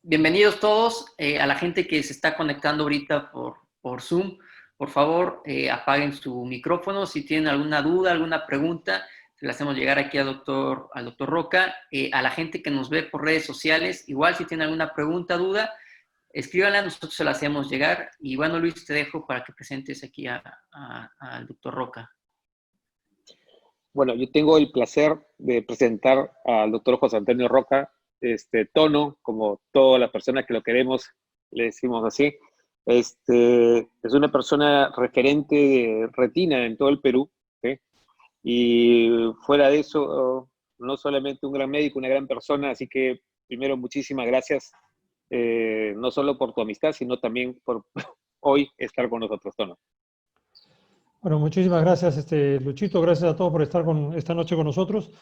Bienvenidos todos a la gente que se está conectando ahorita por Zoom. Por favor, apaguen su micrófono. Si tienen alguna duda, alguna pregunta, se la hacemos llegar aquí al doctor Roca. A la gente que nos ve por redes sociales, igual si tienen alguna pregunta, duda, escríbanla, nosotros se la hacemos llegar. Y bueno, Luis, te dejo para que presentes aquí al doctor Roca. Bueno, yo tengo el placer de presentar al doctor José Antonio Roca, Tono, como todas las personas que lo queremos, le decimos así. Es una persona referente de retina en todo el Perú, ¿sí? Y fuera de eso, no solamente un gran médico, una gran persona, así que primero muchísimas gracias, no solo por tu amistad, sino también por hoy estar con nosotros, Tono. Bueno, muchísimas gracias, Luchito. Gracias a todos por estar esta noche con nosotros.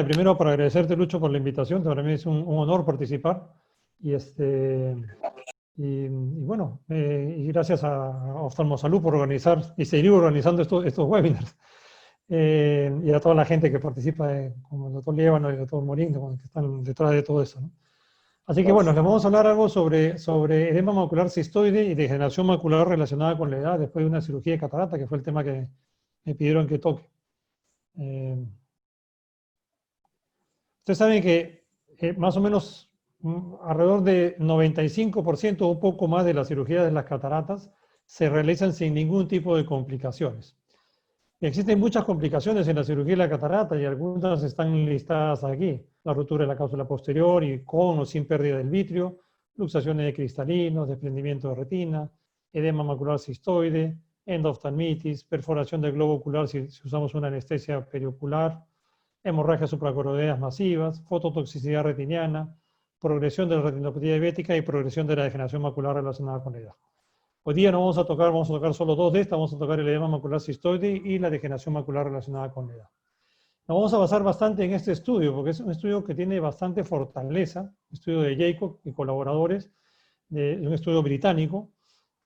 Primero, para agradecerte, Lucho, por la invitación. Para mí es un honor participar. Y bueno, y gracias a Oftalmosalud por organizar y seguir organizando estos webinars. Y a toda la gente que participa, como el doctor Liévano y el doctor Morín, que están detrás de todo eso, ¿no? Así que bueno, les vamos a hablar algo sobre edema macular cistoide y degeneración macular relacionada con la edad después de una cirugía de catarata, que fue el tema que me pidieron que toque. Ustedes saben que más o menos alrededor de 95% o un poco más de las cirugías de las cataratas se realizan sin ningún tipo de complicaciones. Existen muchas complicaciones en la cirugía de la catarata y algunas están listadas aquí. La ruptura de la cápsula posterior y con o sin pérdida del vitrio, luxaciones de cristalinos, desprendimiento de retina, edema macular cistoide, endoftalmitis, perforación del globo ocular si usamos una anestesia periocular, hemorragias supracoroideas masivas, fototoxicidad retiniana, progresión de la retinopatía diabética y progresión de la degeneración macular relacionada con la edad. Hoy día no vamos a tocar solo dos de estas, vamos a tocar el edema macular cistoide y la degeneración macular relacionada con la edad. Nos vamos a basar bastante en este estudio, porque es un estudio que tiene bastante fortaleza, un estudio de Jacob y colaboradores, de un estudio británico,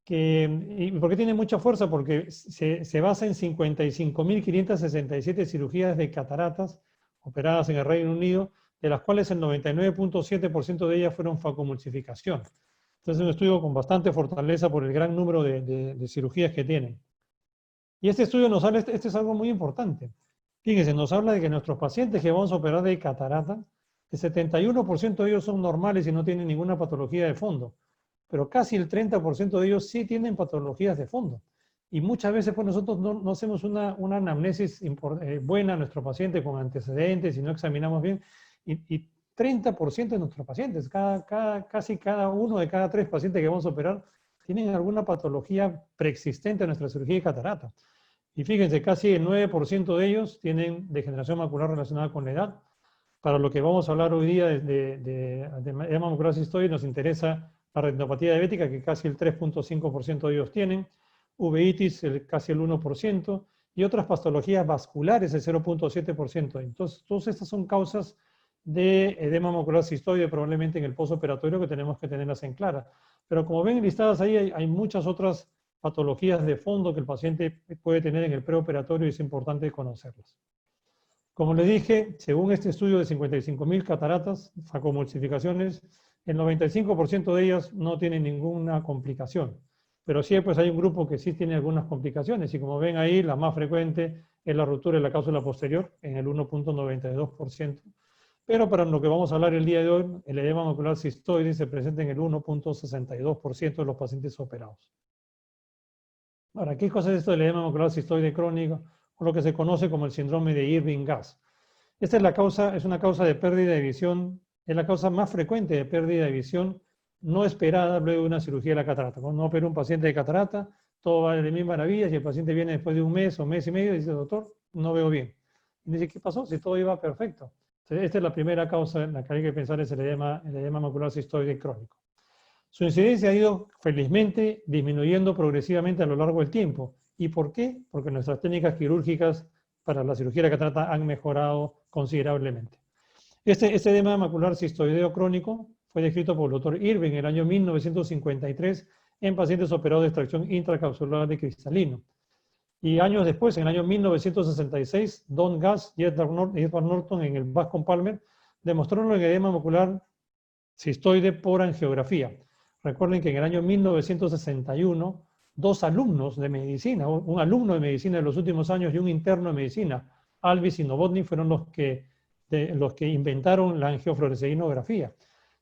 ¿y por qué tiene mucha fuerza? Porque se basa en 55.567 cirugías de cataratas operadas en el Reino Unido, de las cuales el 99.7% de ellas fueron facomulsificación. Entonces es un estudio con bastante fortaleza por el gran número de cirugías que tienen. Y este estudio nos habla, este es algo muy importante. Fíjense, nos habla de que nuestros pacientes que vamos a operar de catarata, el 71% de ellos son normales y no tienen ninguna patología de fondo, pero casi el 30% de ellos sí tienen patologías de fondo. Y muchas veces pues nosotros no hacemos una anamnesis buena a nuestro paciente con antecedentes y no examinamos bien. Y 30% de nuestros pacientes, casi cada uno de cada 3 pacientes que vamos a operar, tienen alguna patología preexistente a nuestra cirugía de catarata. Y fíjense, casi el 9% de ellos tienen degeneración macular relacionada con la edad. Para lo que vamos a hablar hoy día de edema macular cistoide, nos interesa la retinopatía diabética, que casi el 3.5% de ellos tienen, uveitis casi el 1%, y otras patologías vasculares el 0.7%. Entonces, todas estas son causas de edema macular cistoide probablemente en el postoperatorio que tenemos que tenerlas en clara. Pero como ven listadas ahí, hay muchas otras patologías de fondo que el paciente puede tener en el preoperatorio y es importante conocerlas. Como les dije, según este estudio de 55.000 cataratas, facomulsificaciones, el 95% de ellas no tienen ninguna complicación. Pero sí, pues hay un grupo que sí tiene algunas complicaciones y como ven ahí, la más frecuente es la ruptura de la cápsula posterior en el 1.92%. Pero para lo que vamos a hablar el día de hoy, el edema macular cistoide se presenta en el 1.62% de los pacientes operados. Ahora, ¿qué cosa es esto del edema macular cistoide crónico? O lo que se conoce como el síndrome de Irving-Gass. Esta es una causa de pérdida de visión, es la causa más frecuente de pérdida de visión no esperada luego de una cirugía de la catarata. Cuando uno opera un paciente de catarata, todo va de mil maravillas y el paciente viene después de un mes o mes y medio y dice, doctor, no veo bien. Y dice, ¿qué pasó? Si todo iba perfecto. Entonces, esta es la primera causa en la que hay que pensar, es el edema macular cistoide crónico. Su incidencia ha ido felizmente disminuyendo progresivamente a lo largo del tiempo. ¿Y por qué? Porque nuestras técnicas quirúrgicas para la cirugía de la catarata han mejorado considerablemente. Este edema macular cistoideo crónico fue descrito por el doctor Irving en el año 1953 en pacientes operados de extracción intracapsular de cristalino. Y años después, en el año 1966, Don Gass y Edward Norton en el Bascom Palmer demostraron en edema macular cistoide por angiografía. Recuerden que en el año 1961, dos alumnos de medicina, un alumno de medicina de los últimos años y un interno de medicina, Alvis y Novotny, fueron los que inventaron la angiofluoresceínografía.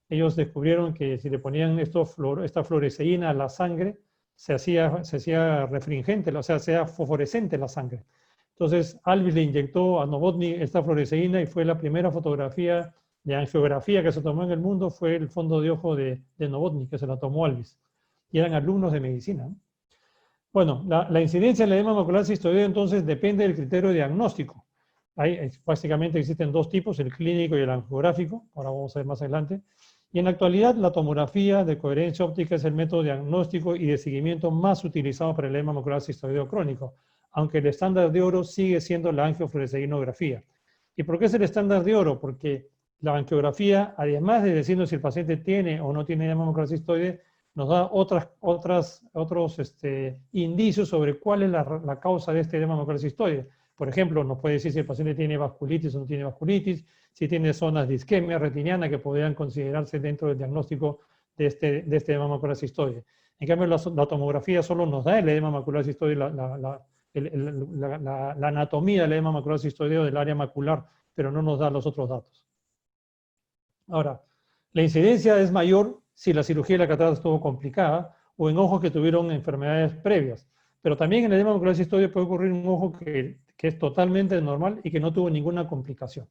Ellos descubrieron que si le ponían esta fluoresceína a la sangre, se hacía refringente, o sea, sea fosforescente la sangre. Entonces, Alvis le inyectó a Novotny esta fluoresceína y fue la primera fotografía de angiografía que se tomó en el mundo, fue el fondo de ojo de Novotny, que se la tomó Alvis. Y eran alumnos de medicina, ¿no? Bueno, la incidencia del edema macular cistoideo entonces depende del criterio diagnóstico. Básicamente existen dos tipos, el clínico y el angiográfico, ahora vamos a ver más adelante. Y en la actualidad la tomografía de coherencia óptica es el método diagnóstico y de seguimiento más utilizado para el edema macular cistoideo crónico, aunque el estándar de oro sigue siendo la angiofluoresceínografía. ¿Y por qué es el estándar de oro? Porque la angiografía, además de decirnos si el paciente tiene o no tiene edema macular cistoide, nos da otros indicios sobre cuál es la causa de este edema macular cistoide. Por ejemplo, nos puede decir si el paciente tiene vasculitis o no tiene vasculitis, si tiene zonas de isquemia retiniana que podrían considerarse dentro del diagnóstico de este edema macular cistoide. En cambio, la tomografía solo nos da el edema macular cistoide, la anatomía del edema macular cistoideo del área macular, pero no nos da los otros datos. Ahora, la incidencia es mayor si la cirugía de la catarata estuvo complicada o en ojos que tuvieron enfermedades previas. Pero también en el edema macular cistoide puede ocurrir un ojo que es totalmente normal y que no tuvo ninguna complicación.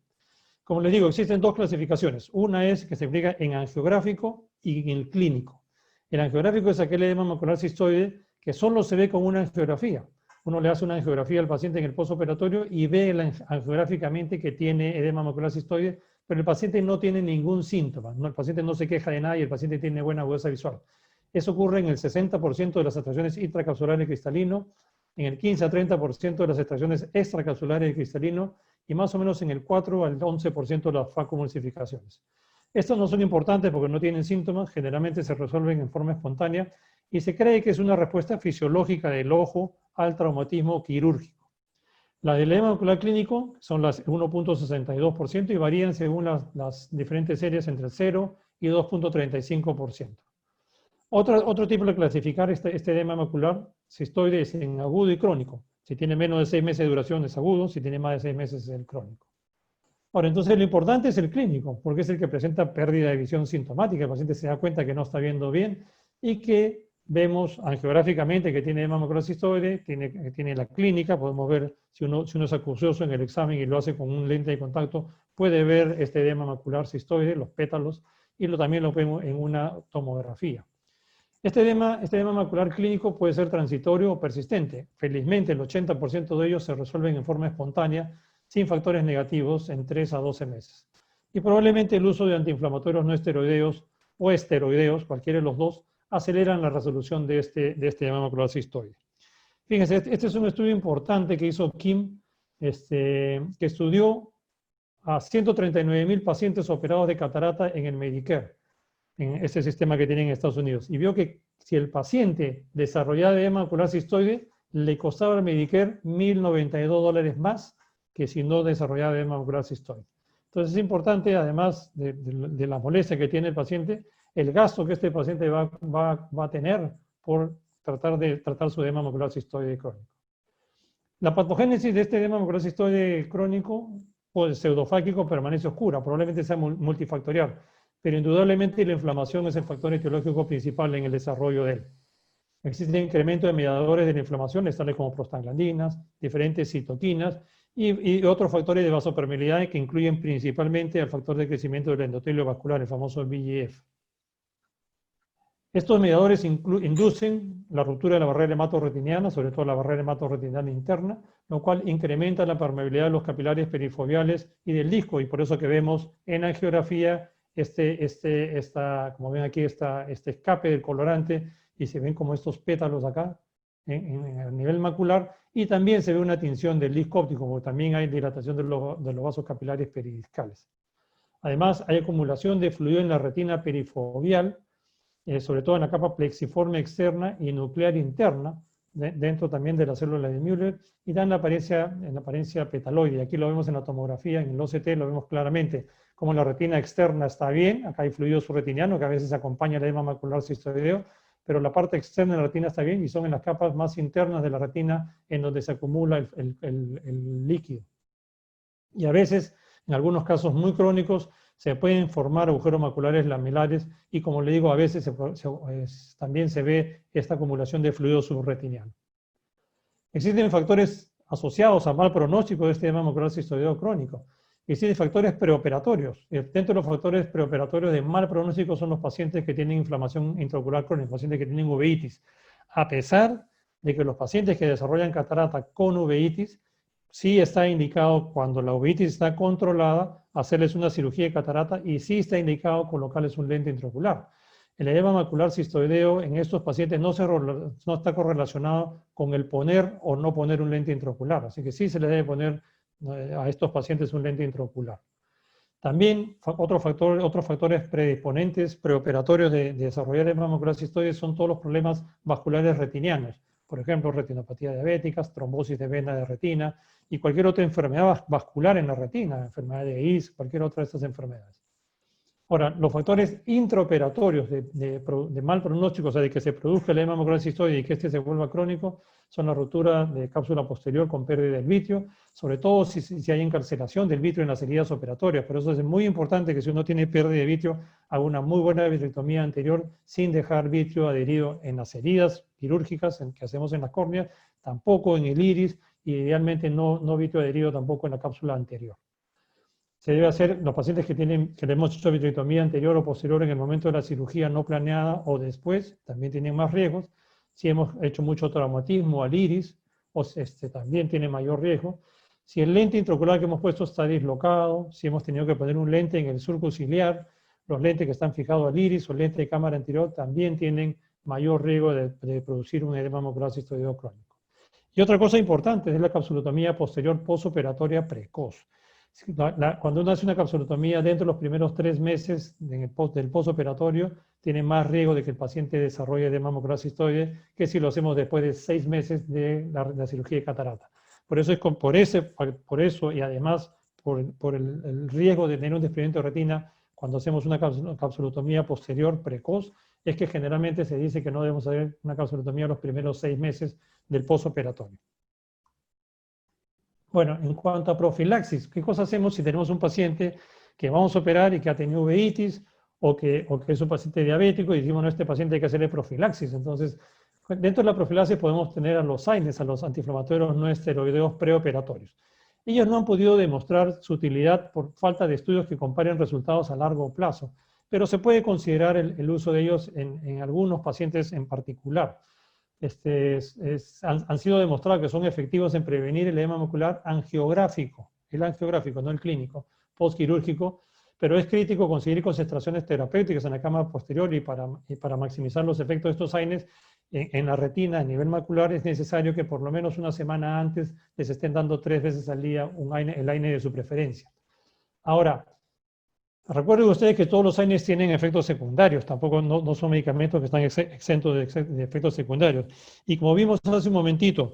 Como les digo, existen dos clasificaciones. Una es que se aplica en angiográfico y en el clínico. El angiográfico es aquel edema macular cistoide que solo se ve con una angiografía. Uno le hace una angiografía al paciente en el postoperatorio y ve angiográficamente que tiene edema macular cistoide, pero el paciente no tiene ningún síntoma. El paciente no se queja de nada y el paciente tiene buena agudeza visual. Eso ocurre en el 60% de las extracciones intracapsulares de cristalino, en el 15 a 30% de las extracciones extracapsulares de cristalino y más o menos en el 4 al 11% de las facomulsificaciones. Estos no son importantes porque no tienen síntomas, generalmente se resuelven en forma espontánea y se cree que es una respuesta fisiológica del ojo al traumatismo quirúrgico. Las del edema macular clínico son las 1.62% y varían según las diferentes series entre el 0 y 2.35%. Otro tipo de clasificar este edema macular cistoide es en agudo y crónico. Si tiene menos de 6 meses de duración es agudo, si tiene más de 6 meses es el crónico. Ahora, entonces lo importante es el clínico, porque es el que presenta pérdida de visión sintomática. El paciente se da cuenta que no está viendo bien y que vemos angiográficamente que tiene edema macular cistoide, tiene la clínica, podemos ver si uno es acucioso en el examen y lo hace con un lente de contacto, puede ver este edema macular cistoide, los pétalos, y también lo vemos en una tomografía. Este edema macular clínico puede ser transitorio o persistente. Felizmente, el 80% de ellos se resuelven en forma espontánea, sin factores negativos, en 3 a 12 meses. Y probablemente el uso de antiinflamatorios no esteroideos o esteroideos, cualquiera de los dos, aceleran la resolución de este edema macular cistoide. Fíjense, este es un estudio importante que hizo Kim, que estudió a 139,000 pacientes operados de catarata en el Medicare, en ese sistema que tienen en Estados Unidos, y vio que si el paciente desarrollaba edema macular cistoide, le costaba al Medicare $1,092 más que si no desarrollaba edema macular cistoide. Entonces es importante, además de la molestia que tiene el paciente, el gasto que este paciente va a tener por tratar su edema macular cistoide crónico. La patogénesis de este edema macular cistoide crónico, o pseudofáquico, permanece oscura, probablemente sea multifactorial, pero indudablemente la inflamación es el factor etiológico principal en el desarrollo de él. Existe incremento de mediadores de la inflamación, tales como prostaglandinas, diferentes citoquinas y otros factores de vasopermeabilidad que incluyen principalmente el factor de crecimiento del endotelio vascular, el famoso VEGF. Estos mediadores inducen la ruptura de la barrera hematorretiniana, sobre todo la barrera hematorretiniana interna, lo cual incrementa la permeabilidad de los capilares perifoveales y del disco, y por eso que vemos en angiografía como ven aquí, este escape del colorante, y se ven como estos pétalos acá, a nivel macular, y también se ve una tinción del disco óptico, porque también hay dilatación de los vasos capilares peridiscales. Además, hay acumulación de fluido en la retina perifoveal, sobre todo en la capa plexiforme externa y nuclear interna, dentro también de la célula de Müller y dan la apariencia petaloide. Aquí lo vemos en la tomografía, en el OCT lo vemos claramente, como la retina externa está bien, acá hay fluido subretiniano que a veces acompaña el edema macular cistoideo, pero la parte externa de la retina está bien y son en las capas más internas de la retina en donde se acumula el líquido. Y a veces, en algunos casos muy crónicos, se pueden formar agujeros maculares lamelares y, como le digo, a veces también se ve esta acumulación de fluido subretiniano. Existen factores asociados a mal pronóstico de este edema macular cistoideo crónico. Existen factores preoperatorios. Dentro de los factores preoperatorios de mal pronóstico son los pacientes que tienen inflamación intraocular crónica, pacientes que tienen uveitis. A pesar de que los pacientes que desarrollan catarata con uveitis, sí está indicado, cuando la uveitis está controlada, hacerles una cirugía de catarata y sí está indicado colocarles un lente intraocular. El edema macular cistoideo en estos pacientes no está correlacionado con el poner o no poner un lente intraocular, así que sí se le debe poner a estos pacientes un lente intraocular. También otros factores predisponentes preoperatorios de desarrollar edema macular cistoideo son todos los problemas vasculares retinianos. Por ejemplo, retinopatía diabética, trombosis de vena de retina y cualquier otra enfermedad vascular en la retina, enfermedad de IS, cualquier otra de estas enfermedades. Ahora, los factores intraoperatorios de mal pronóstico, o sea, de que se produzca el edema macular cistoide y que este se vuelva crónico, son la ruptura de cápsula posterior con pérdida del vitrio, sobre todo si hay encarcelación del vitrio en las heridas operatorias. Por eso es muy importante que si uno tiene pérdida de vitrio, haga una muy buena vitrectomía anterior sin dejar vitrio adherido en las heridas quirúrgicas que hacemos en las córneas, tampoco en el iris, y idealmente no vitrio adherido tampoco en la cápsula anterior. Se debe hacer, los pacientes que le hemos hecho vitrectomía anterior o posterior en el momento de la cirugía no planeada o después, también tienen más riesgos. Si hemos hecho mucho traumatismo al iris, también tiene mayor riesgo. Si el lente intraocular que hemos puesto está dislocado, si hemos tenido que poner un lente en el surco ciliar, los lentes que están fijados al iris o el lente de cámara anterior también tienen mayor riesgo de producir un edema macular cistoideo crónico. Y otra cosa importante es la capsulotomía posterior postoperatoria precoz. Cuando uno hace una capsulotomía dentro de los primeros 3 meses del postoperatorio, tiene más riesgo de que el paciente desarrolle edema macular cistoide que si lo hacemos después de 6 meses de la cirugía de catarata. Por eso y además por el riesgo de tener un desprendimiento de retina cuando hacemos una capsulotomía posterior precoz, es que generalmente se dice que no debemos hacer una capsulotomía los primeros 6 meses del postoperatorio. Bueno, en cuanto a profilaxis, ¿qué cosa hacemos si tenemos un paciente que vamos a operar y que ha tenido uveitis o que es un paciente diabético y decimos, no, este paciente hay que hacerle profilaxis? Entonces, dentro de la profilaxis podemos tener a los AINES, a los antiinflamatorios no esteroideos preoperatorios. Ellos no han podido demostrar su utilidad por falta de estudios que comparen resultados a largo plazo, pero se puede considerar el uso de ellos en algunos pacientes en particular. Han sido demostrados que son efectivos en prevenir el edema macular angiográfico, el angiográfico, no el clínico, postquirúrgico, pero es crítico conseguir concentraciones terapéuticas en la cámara posterior y para maximizar los efectos de estos AINES en la retina a nivel macular es necesario que por lo menos una semana antes les estén dando 3 veces al día el AINE de su preferencia. Ahora, recuerden ustedes que todos los AINES tienen efectos secundarios, tampoco no son medicamentos que están exentos de efectos secundarios. Y como vimos hace un momentito,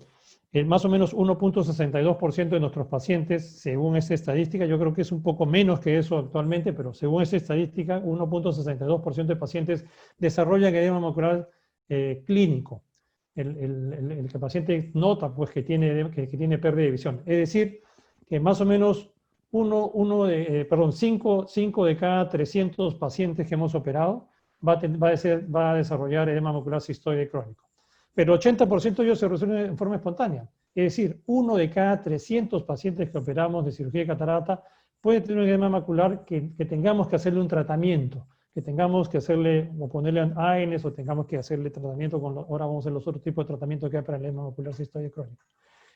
más o menos 1.62% de nuestros pacientes, según esta estadística, yo creo que es un poco menos que eso actualmente, pero según esta estadística, 1.62% de pacientes desarrollan edema macular clínico. El que el paciente nota pues, que tiene pérdida de visión. Es decir, que más o menos 5 de cada 300 pacientes que hemos operado va a desarrollar edema macular cistoide crónico. Pero 80% de ellos se resuelven en forma espontánea. Es decir, 1 de cada 300 pacientes que operamos de cirugía de catarata puede tener un edema macular que tengamos que hacerle un tratamiento, que tengamos que hacerle o ponerle AINES o tengamos que hacerle tratamiento ahora vamos a ver los otros tipos de tratamiento que hay para el edema macular cistoide crónico.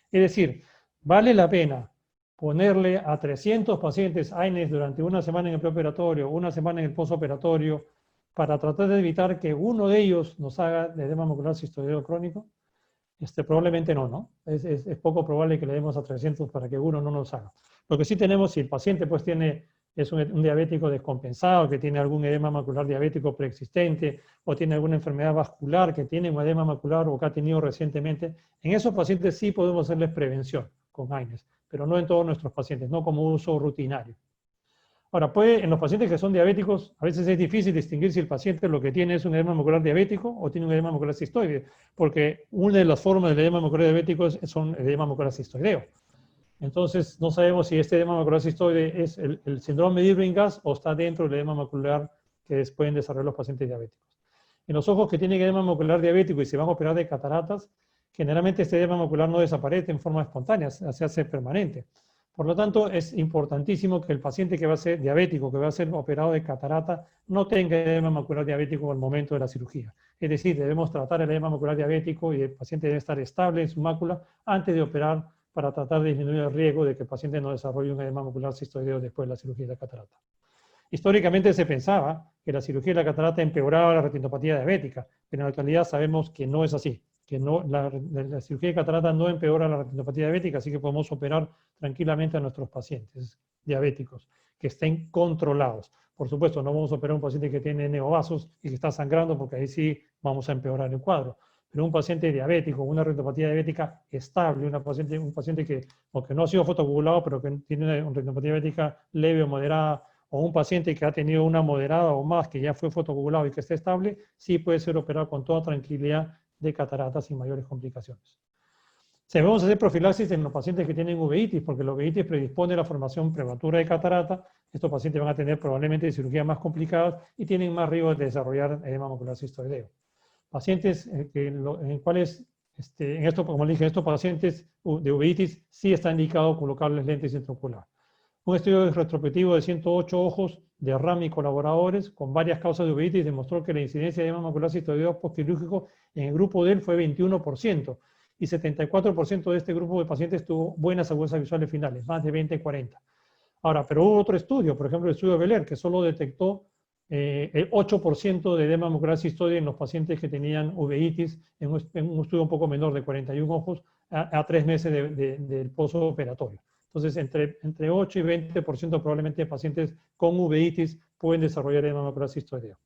Es decir, vale la pena ponerle a 300 pacientes AINES durante una semana en el preoperatorio, una semana en el postoperatorio, para tratar de evitar que uno de ellos nos haga edema macular cistoideo crónico. Probablemente no. Es poco probable que le demos a 300 para que uno no nos haga. Lo que sí tenemos, si el paciente pues tiene es un diabético descompensado, que tiene algún edema macular diabético preexistente, o tiene alguna enfermedad vascular, que tiene un edema macular o que ha tenido recientemente, en esos pacientes sí podemos hacerles prevención con AINES, pero no en todos nuestros pacientes, no como uso rutinario. Ahora, en los pacientes que son diabéticos, a veces es difícil distinguir si el paciente lo que tiene es un edema macular diabético o tiene un edema macular cistoide, porque una de las formas del edema macular diabético son el edema macular cistoideo. Entonces, no sabemos si este edema macular cistoide es el síndrome de Irving-Gass o está dentro del edema macular que pueden desarrollar los pacientes diabéticos. En los ojos que tienen edema macular diabético y se van a operar de cataratas, generalmente este edema macular no desaparece en forma espontánea, se hace permanente. Por lo tanto, es importantísimo que el paciente que va a ser diabético, que va a ser operado de catarata, no tenga edema macular diabético al momento de la cirugía. Es decir, debemos tratar el edema macular diabético y el paciente debe estar estable en su mácula antes de operar para tratar de disminuir el riesgo de que el paciente no desarrolle un edema macular cistoideo después de la cirugía de la catarata. Históricamente se pensaba que la cirugía de la catarata empeoraba la retinopatía diabética, pero en la actualidad sabemos que no es así, que no, la cirugía de catarata no empeora la retinopatía diabética, así que podemos operar tranquilamente a nuestros pacientes diabéticos que estén controlados. Por supuesto, no vamos a operar a un paciente que tiene neovasos y que está sangrando, porque ahí sí vamos a empeorar el cuadro. Pero un paciente diabético, una retinopatía diabética estable, un paciente que, aunque no ha sido fotocoagulado, pero que tiene una retinopatía diabética leve o moderada, o un paciente que ha tenido una moderada o más, que ya fue fotocoagulado y que esté estable, sí puede ser operado con toda tranquilidad de cataratas sin mayores complicaciones. Debemos hacer profilaxis en los pacientes que tienen uveitis, porque la uveitis predispone a la formación prematura de catarata. Estos pacientes van a tener probablemente cirugías más complicadas y tienen más riesgo de desarrollar edema macular cistoideo. Pacientes en cuales, como dije, estos pacientes de uveitis sí está indicado colocarles lentes intraoculares. Un estudio retrospectivo de 108 ojos de RAM y colaboradores con varias causas de uveitis demostró que la incidencia de edema macular cistoideo postquirúrgico en el grupo de él fue 21%, y 74% de este grupo de pacientes tuvo buenas agudezas visuales finales, más de 20-40. Ahora, pero hubo otro estudio, por ejemplo el estudio Beller, que solo detectó el 8% de edema macular cistoide en los pacientes que tenían uveitis, en un estudio un poco menor de 41 ojos a 3 meses del postoperatorio. Entonces, entre 8 y 20% probablemente de pacientes con uveitis pueden desarrollar edema macular cistoideo.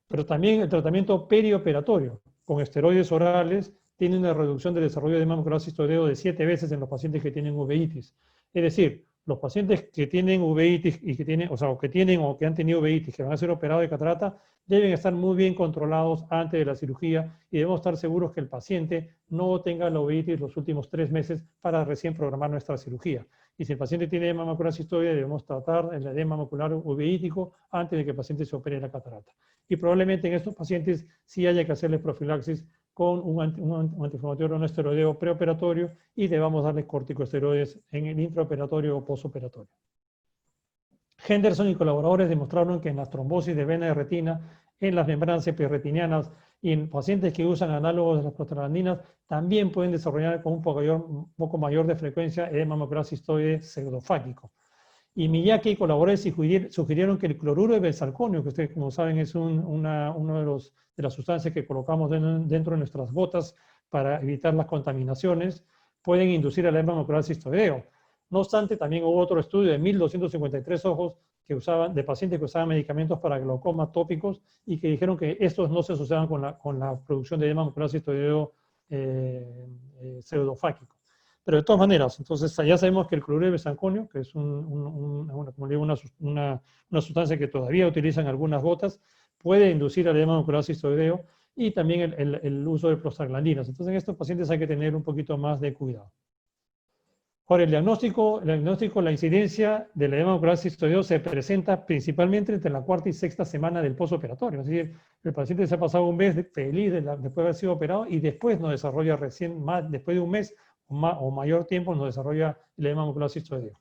Pero también el tratamiento perioperatorio con esteroides orales tiene una reducción del desarrollo de edema macular cistoideo de 7 veces en los pacientes que tienen uveitis. Es decir, los pacientes que tienen uveitis y que tienen, o que han tenido uveitis, que van a ser operados de catarata, deben estar muy bien controlados antes de la cirugía y debemos estar seguros que el paciente no tenga la uveitis los últimos 3 meses para recién programar nuestra cirugía. Y si el paciente tiene edema macular cistoide, debemos tratar el edema macular uveítico antes de que el paciente se opere la catarata. Y probablemente en estos pacientes sí haya que hacerles profilaxis con un antiinflamatorio no esteroideo preoperatorio y debamos darles corticosteroides en el intraoperatorio o postoperatorio. Henderson y colaboradores demostraron que en las trombosis de vena de retina, en las membranas epiretinianas y en pacientes que usan análogos de las prostaglandinas, también pueden desarrollar con un poco mayor de frecuencia edema macular cistoide pseudofágico. Y Miyake y colaboradores sugirieron que el cloruro de benzalconio, que ustedes como saben es una de las sustancias que colocamos dentro de nuestras gotas para evitar las contaminaciones, pueden inducir el edema macular cistoideo. No obstante, también hubo otro estudio de 1.253 ojos de pacientes que usaban medicamentos para glaucoma tópicos y que dijeron que estos no se asociaban con la producción de edema macular cistoideo pseudofágico. Pero de todas maneras, entonces ya sabemos que el cloruro de benzalconio, que es como digo, una sustancia que todavía utilizan algunas gotas, puede inducir el edema macular cistoideo y también el uso de prostaglandinas. Entonces en estos pacientes hay que tener un poquito más de cuidado. Ahora, el diagnóstico, la incidencia del edema macular cistoideo se presenta principalmente entre la 4ª y 6ª semana del postoperatorio. Es decir, el paciente se ha pasado un mes feliz después de haber sido operado y después no desarrolla después de un mes o mayor tiempo no desarrolla el edema macular cistoideo.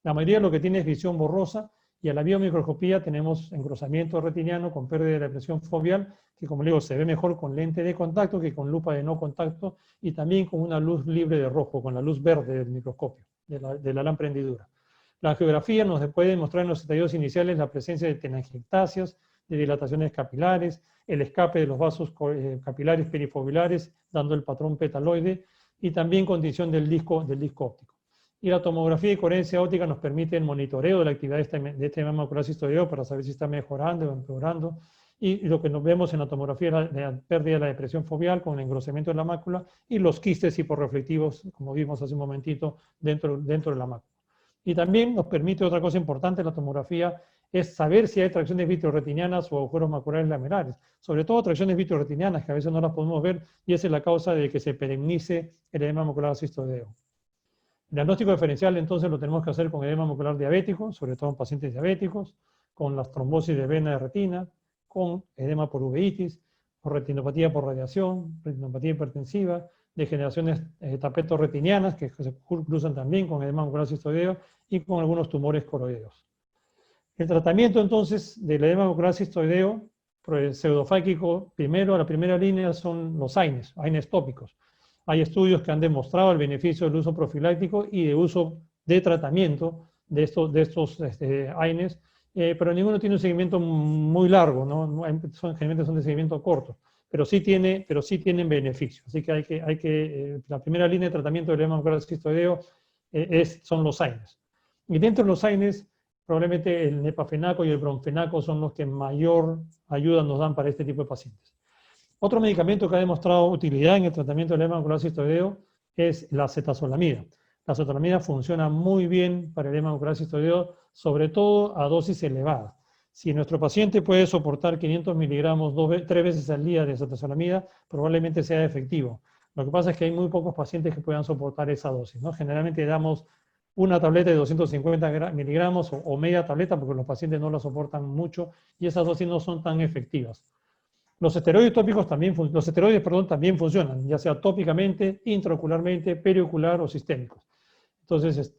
La mayoría lo que tiene es visión borrosa y a la biomicroscopía tenemos engrosamiento retiniano con pérdida de la presión foveal, que como digo se ve mejor con lente de contacto que con lupa de no contacto y también con una luz libre de rojo, con la luz verde del microscopio, de la lámpara hendidura. La angiografía nos puede demostrar en los estadios iniciales la presencia de telangiectasias, de dilataciones capilares, el escape de los vasos capilares perifoveolares, dando el patrón petaloide, y también condición del disco óptico. Y la tomografía de coherencia óptica nos permite el monitoreo de la actividad de este edema macular cistoideo para saber si está mejorando o empeorando. Y lo que nos vemos en la tomografía es la pérdida de la depresión foveal con el engrosamiento de la mácula y los quistes hiporreflectivos, como vimos hace un momentito, dentro de la mácula. Y también nos permite otra cosa importante en la tomografía, es saber si hay tracciones vitreoretinianas o agujeros maculares lamelares. Sobre todo tracciones vitreoretinianas, que a veces no las podemos ver, y esa es la causa de que se perennice el edema macular cistoideo. El diagnóstico diferencial, entonces, lo tenemos que hacer con edema macular diabético, sobre todo en pacientes diabéticos, con las trombosis de vena de retina, con edema por uveitis, o retinopatía por radiación, retinopatía hipertensiva, degeneraciones tapetorretinianas, que se cruzan también con edema macular cistoideo, y con algunos tumores coroideos. El tratamiento, entonces, del edema macular cistoideo pseudofáquico, la primera línea son los AINES tópicos. Hay estudios que han demostrado el beneficio del uso profiláctico y de uso de tratamiento de estos AINES, pero ninguno tiene un seguimiento muy largo, ¿no? Generalmente son de seguimiento corto, pero sí tienen beneficios. Así que la primera línea de tratamiento del edema macular cistoideo son los AINES. Y dentro de los AINES, probablemente el nepafenaco y el bromfenaco son los que mayor ayuda nos dan para este tipo de pacientes. Otro medicamento que ha demostrado utilidad en el tratamiento del edema macular cistoideo es la acetazolamida. La acetazolamida funciona muy bien para el edema macular cistoideo, sobre todo a dosis elevadas. Si nuestro paciente puede soportar 500 miligramos 3 veces al día de acetazolamida, probablemente sea efectivo. Lo que pasa es que hay muy pocos pacientes que puedan soportar esa dosis, ¿no? Generalmente damos una tableta de 250 miligramos o media tableta porque los pacientes no la soportan mucho y esas dosis no son tan efectivas. Los esteroides tópicos también funcionan, ya sea tópicamente, intraocularmente, periocular o sistémicos. Entonces,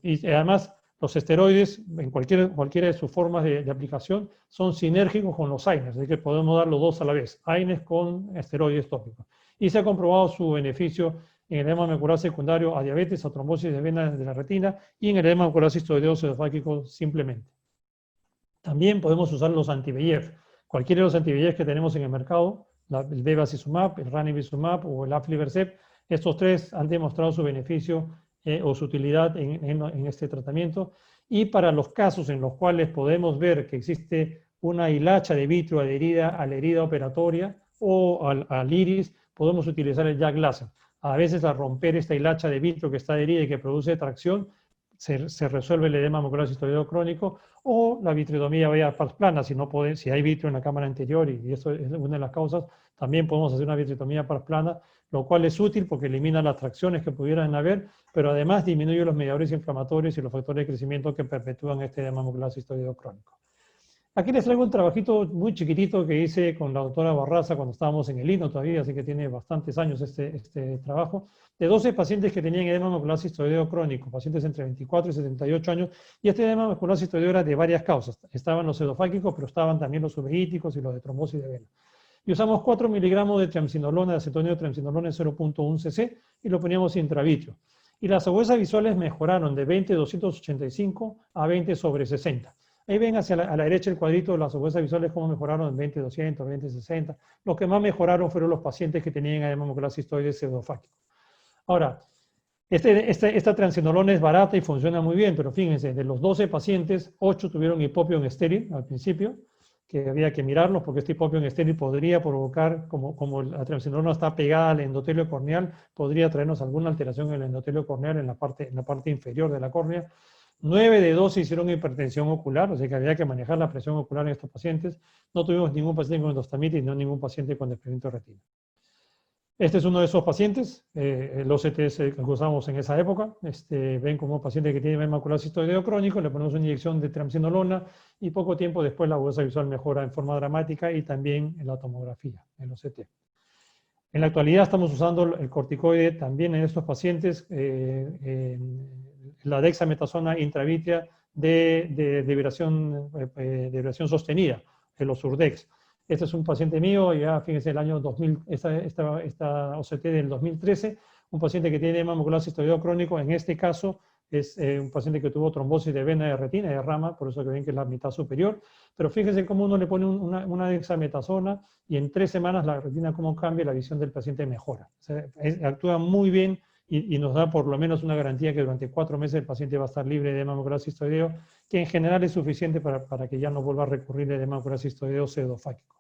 y además, los esteroides, en cualquiera de sus formas de aplicación, son sinérgicos con los AINES, así que podemos dar los dos a la vez, AINES con esteroides tópicos. Y se ha comprobado su beneficio en el edema macular secundario a diabetes, a trombosis de venas de la retina y en el edema macular cistoideo pseudofáquico simplemente. También podemos usar los anti-VEGF. Cualquiera de los anti-VEGF que tenemos en el mercado, el bevacizumab, el ranibizumab o el aflibercept, estos tres han demostrado su beneficio o su utilidad en este tratamiento. Y para los casos en los cuales podemos ver que existe una hilacha de vitrio adherida a la herida operatoria o al iris, podemos utilizar el JAK láser. A veces al romper esta hilacha de vitrio que está adherida y que produce tracción, se resuelve el edema macular cistoideo crónico, o la vitrectomía vía pars plana, si hay vitrio en la cámara anterior, y eso es una de las causas, también podemos hacer una vitrectomía pars plana, lo cual es útil porque elimina las tracciones que pudieran haber, pero además disminuye los mediadores inflamatorios y los factores de crecimiento que perpetúan este edema macular cistoideo crónico. Aquí les traigo un trabajito muy chiquitito que hice con la doctora Barraza cuando estábamos en el INO todavía, así que tiene bastantes años este trabajo, de 12 pacientes que tenían edema macular cistoideo crónico, pacientes entre 24 y 78 años, y este edema macular cistoideo era de varias causas. Estaban los pseudofáquicos, pero estaban también los uveíticos y los de trombosis de vena. Y usamos 4 miligramos de triamcinolona, de acetonio de triamcinolona en 0.1 cc, y lo poníamos intravitrio. Y las agudezas visuales mejoraron de 20/285 a 20/60. Ahí ven a la derecha el cuadrito de las agudezas visuales cómo mejoraron en 20/200, 20/60. Los que más mejoraron fueron los pacientes que tenían edema macular cistoide pseudofáquico. Ahora, esta triamcinolona es barata y funciona muy bien, pero fíjense, de los 12 pacientes, 8 tuvieron hipopio en estéril al principio, que había que mirarlos porque este hipopio en estéril podría provocar, como la triamcinolona está pegada al endotelio corneal, podría traernos alguna alteración en el endotelio corneal en la parte inferior de la córnea. 9 de 12 hicieron hipertensión ocular, o sea que había que manejar la presión ocular en estos pacientes. No tuvimos ningún paciente con endostamitis, no ningún paciente con desprendimiento de retina. Este es uno de esos pacientes, el OCT que usamos en esa época. Ven como un paciente que tiene edema macular cistoideo crónico, le ponemos una inyección de triamcinolona y poco tiempo después la agudeza visual mejora en forma dramática y también en la tomografía, el OCT. En la actualidad estamos usando el corticoide también en estos pacientes, la dexametasona intravítrea de vibración sostenida, el Osurdex. Este es un paciente mío, ya fíjense el año 2000, esta OCT del 2013, un paciente que tiene edema macular cistoideo crónico, en este caso es un paciente que tuvo trombosis de vena de retina, de rama, por eso que ven que es la mitad superior, pero fíjense cómo uno le pone una dexametasona y en 3 semanas la retina cómo cambia, la visión del paciente mejora. O sea, actúa muy bien y nos da por lo menos una garantía que durante 4 meses el paciente va a estar libre de edema macular cistoideo, que en general es suficiente para que ya no vuelva a recurrir al edema macular cistoideo pseudofáquico.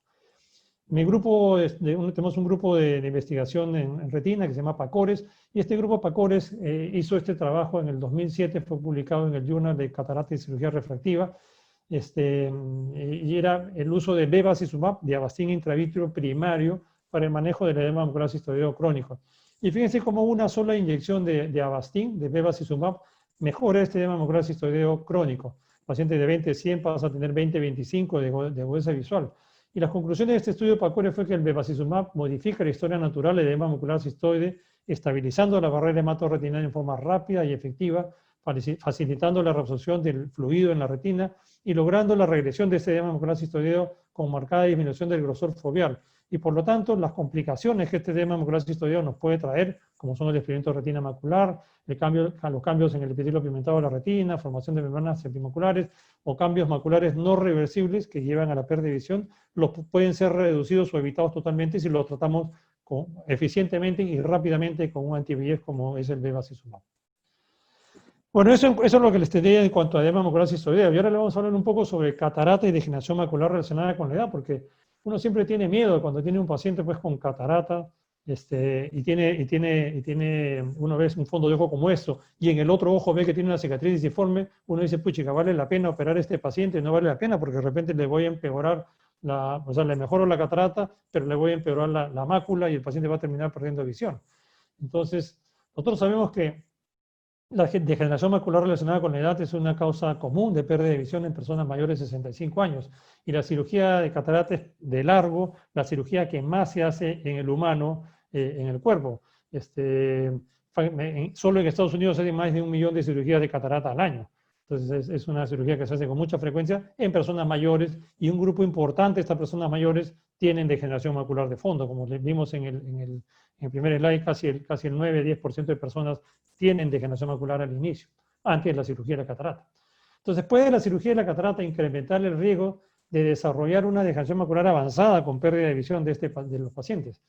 Mi grupo, tenemos un grupo de investigación en retina que se llama PACORES, y este grupo PACORES hizo este trabajo en el 2007, fue publicado en el Journal de Catarata y Cirugía Refractiva, y era el uso de bevacizumab, de Avastin intravítero primario, para el manejo del edema macular cistoideo crónico. Y fíjense cómo una sola inyección de Avastin, de bevacizumab, mejora este edema macular cistoideo crónico. Paciente de 20-100 pasa a tener 20-25 de agudeza visual. Y las conclusiones de este estudio PACORES fue que el bevacizumab modifica la historia natural del edema macular cistoide, estabilizando la barrera hematorretinal en forma rápida y efectiva, facilitando la reabsorción del fluido en la retina y logrando la regresión de este edema macular cistoideo con marcada disminución del grosor foveal. Y por lo tanto, las complicaciones que este edema macular cistoideo nos puede traer, como son el desprendimiento de retina macular, los cambios en el epitelio pigmentado de la retina, formación de membranas epimaculares o cambios maculares no reversibles que llevan a la pérdida de visión, los pueden ser reducidos o evitados totalmente si los tratamos eficientemente y rápidamente con un anti-VEGF como es el bevacizumab. Bueno, eso es lo que les tendría en cuanto a edema macular cistoideo. Y ahora le vamos a hablar un poco sobre catarata y degeneración macular relacionada con la edad, porque uno siempre tiene miedo cuando tiene un paciente pues, con catarata, y tiene una vez un fondo de ojo como esto, y en el otro ojo ve que tiene una cicatriz disforme, uno dice, puchica, ¿vale la pena operar a este paciente? No vale la pena porque de repente le voy a empeorar, le mejoro la catarata, pero le voy a empeorar la mácula y el paciente va a terminar perdiendo visión. Entonces, nosotros sabemos que la degeneración macular relacionada con la edad es una causa común de pérdida de visión en personas mayores de 65 años. Y la cirugía de catarata es de largo la cirugía que más se hace en el humano, en el cuerpo. Solo en Estados Unidos hay más de 1 millón de cirugías de catarata al año. Entonces es una cirugía que se hace con mucha frecuencia en personas mayores, y un grupo importante de estas personas mayores tienen degeneración macular de fondo. Como vimos en el primer slide, casi el 9-10% de personas tienen degeneración macular al inicio, antes de la cirugía de la catarata. Entonces, puede la cirugía de la catarata incrementar el riesgo de desarrollar una degeneración macular avanzada con pérdida de visión de los pacientes.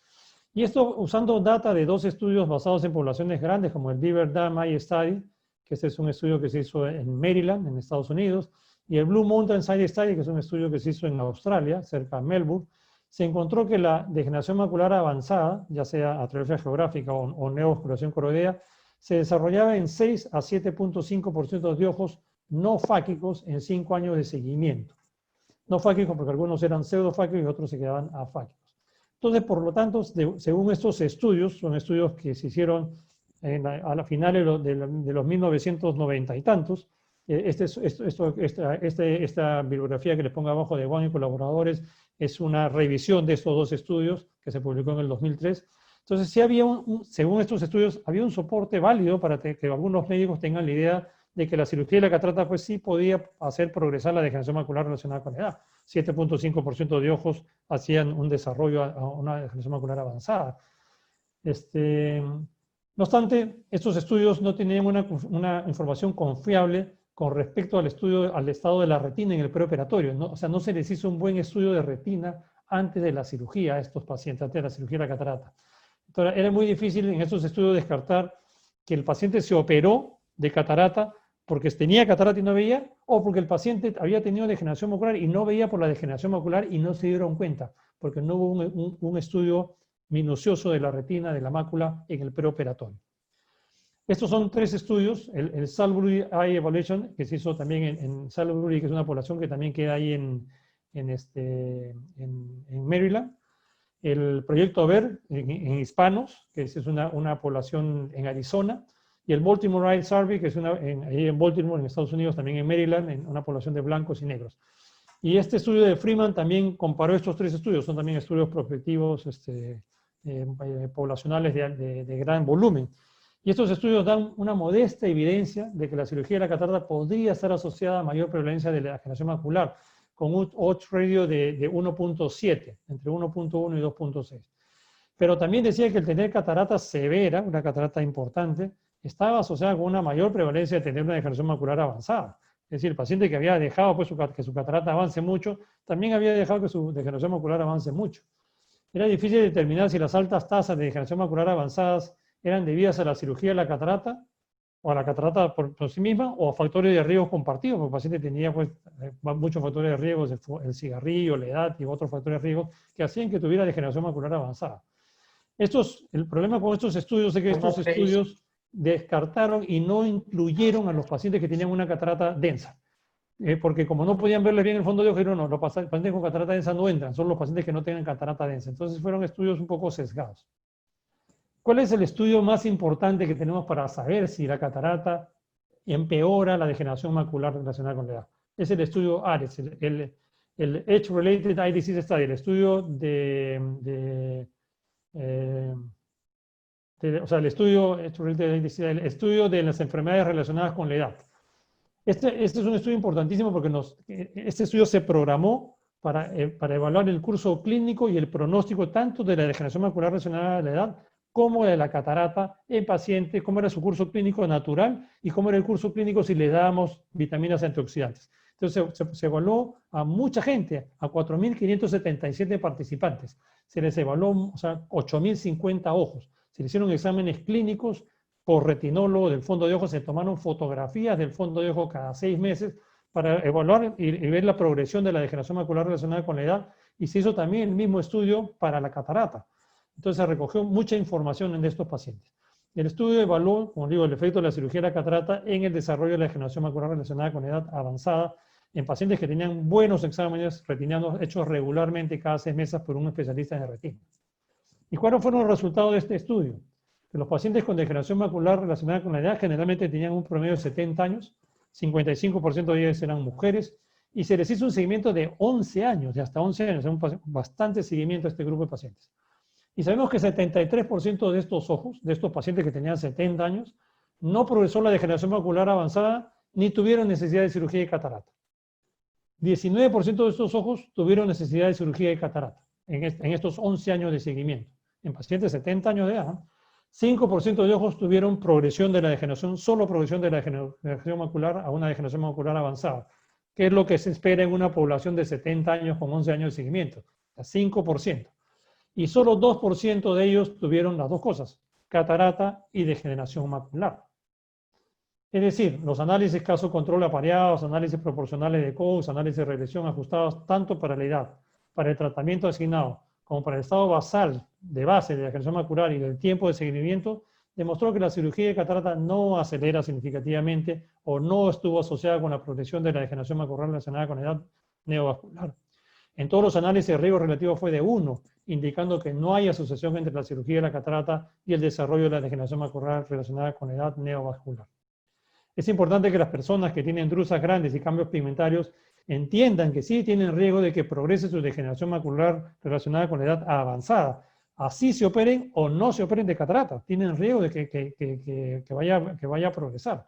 Y esto usando data de 2 estudios basados en poblaciones grandes, como el Beaver Dam Eye Study, que este es un estudio que se hizo en Maryland, en Estados Unidos, y el Blue Mountain Eye Study, que es un estudio que se hizo en Australia, cerca de Melbourne. Se encontró que la degeneración macular avanzada, ya sea atrofia geográfica o neovascularización coroidea, se desarrollaba en 6 a 7.5% de ojos no fáquicos en 5 años de seguimiento. No fáquicos porque algunos eran pseudofáquicos y otros se quedaban afáquicos. Entonces, por lo tanto, según estos estudios, son estudios que se hicieron a la finales de los 1990 y tantos, esta bibliografía que les pongo abajo de Wang y colaboradores es una revisión de estos 2 estudios que se publicó en el 2003. Entonces, sí había según estos estudios, había un soporte válido para que algunos médicos tengan la idea de que la cirugía de la catarata pues sí podía hacer progresar la degeneración macular relacionada con la edad. 7.5% de ojos hacían un desarrollo a una degeneración macular avanzada. No obstante, estos estudios no tenían una información confiable con respecto al estado de la retina en el preoperatorio, ¿no? O sea, no se les hizo un buen estudio de retina antes de la cirugía a estos pacientes, antes de la cirugía de la catarata. Entonces, era muy difícil en estos estudios descartar que el paciente se operó de catarata porque tenía catarata y no veía, o porque el paciente había tenido degeneración macular y no veía por la degeneración macular y no se dieron cuenta, porque no hubo un estudio minucioso de la retina, de la mácula en el preoperatorio. Estos son 3 estudios, el Salisbury Eye Evaluation, que se hizo también en Salisbury, que es una población que también queda ahí en Maryland, el proyecto VER en hispanos, que es una población en Arizona, y el Baltimore Eye Survey, que es ahí en Baltimore, en Estados Unidos, también en Maryland, en una población de blancos y negros. Y este estudio de Freeman también comparó estos 3 estudios, son también estudios prospectivos poblacionales de gran volumen. Y estos estudios dan una modesta evidencia de que la cirugía de la catarata podría estar asociada a mayor prevalencia de la degeneración macular, con un odds ratio de 1.7, entre 1.1 y 2.6. Pero también decía que el tener catarata severa, una catarata importante, estaba asociada con una mayor prevalencia de tener una degeneración macular avanzada. Es decir, el paciente que había dejado pues, que su catarata avance mucho, también había dejado que su degeneración macular avance mucho. Era difícil determinar si las altas tasas de degeneración macular avanzadas eran debidas a la cirugía de la catarata, o a la catarata por sí misma, o a factores de riesgo compartidos, porque el paciente tenía pues, muchos factores de riesgo, el cigarrillo, la edad y otros factores de riesgo que hacían que tuviera degeneración macular avanzada. El problema con estos estudios es que estos estudios descartaron y no incluyeron a los pacientes que tenían una catarata densa. Porque como no podían verles bien el fondo de ojo, no, los pacientes con catarata densa no entran, son los pacientes que no tengan catarata densa. Entonces fueron estudios un poco sesgados. ¿Cuál es el estudio más importante que tenemos para saber si la catarata empeora la degeneración macular relacionada con la edad? Es el estudio ARES, el Age-Related Eye Disease Study, el estudio o sea, el estudio de las enfermedades relacionadas con la edad. Este es un estudio importantísimo porque este estudio se programó para evaluar el curso clínico y el pronóstico tanto de la degeneración macular relacionada a la edad como de la catarata en pacientes, cómo era su curso clínico natural y cómo era el curso clínico si le dábamos vitaminas antioxidantes. Entonces se evaluó a mucha gente, a 4.577 participantes. Se les evaluó, o sea, 8.050 ojos. Se le hicieron exámenes clínicos por retinólogo del fondo de ojo, se tomaron fotografías del fondo de ojo cada 6 meses para evaluar y ver la progresión de la degeneración macular relacionada con la edad, y se hizo también el mismo estudio para la catarata. Entonces se recogió mucha información en estos pacientes. El estudio evaluó, como digo, el efecto de la cirugía de la catarata en el desarrollo de la degeneración macular relacionada con edad avanzada en pacientes que tenían buenos exámenes retinianos hechos regularmente cada 6 meses por un especialista en retina. ¿Y cuáles fueron los resultados de este estudio? Que los pacientes con degeneración macular relacionada con la edad generalmente tenían un promedio de 70 años, 55% de ellos eran mujeres, y se les hizo un seguimiento de 11 años, de hasta 11 años, bastante seguimiento a este grupo de pacientes. Y sabemos que 73% de estos ojos, de estos pacientes que tenían 70 años, no progresó la degeneración macular avanzada ni tuvieron necesidad de cirugía de catarata. 19% de estos ojos tuvieron necesidad de cirugía de catarata en estos 11 años de seguimiento. En pacientes de 70 años de edad, 5% de ojos tuvieron progresión de la degeneración, solo progresión de la degeneración macular a una degeneración macular avanzada, que es lo que se espera en una población de 70 años con 11 años de seguimiento, 5%. Y solo 2% de ellos tuvieron las dos cosas, catarata y degeneración macular. Es decir, los análisis caso-control apareados, análisis proporcionales de Cox, análisis de regresión ajustados tanto para la edad, para el tratamiento asignado, como para el estado basal de base de la degeneración macular y del tiempo de seguimiento, demostró que la cirugía de catarata no acelera significativamente o no estuvo asociada con la progresión de la degeneración macular relacionada con la edad neovascular. En todos los análisis el riesgo relativo fue de 1, indicando que no hay asociación entre la cirugía de la catarata y el desarrollo de la degeneración macular relacionada con la edad neovascular. Es importante que las personas que tienen drusas grandes y cambios pigmentarios entiendan que sí tienen riesgo de que progrese su degeneración macular relacionada con la edad avanzada. Así se operen o no se operen de catarata, tienen riesgo de que vaya a progresar.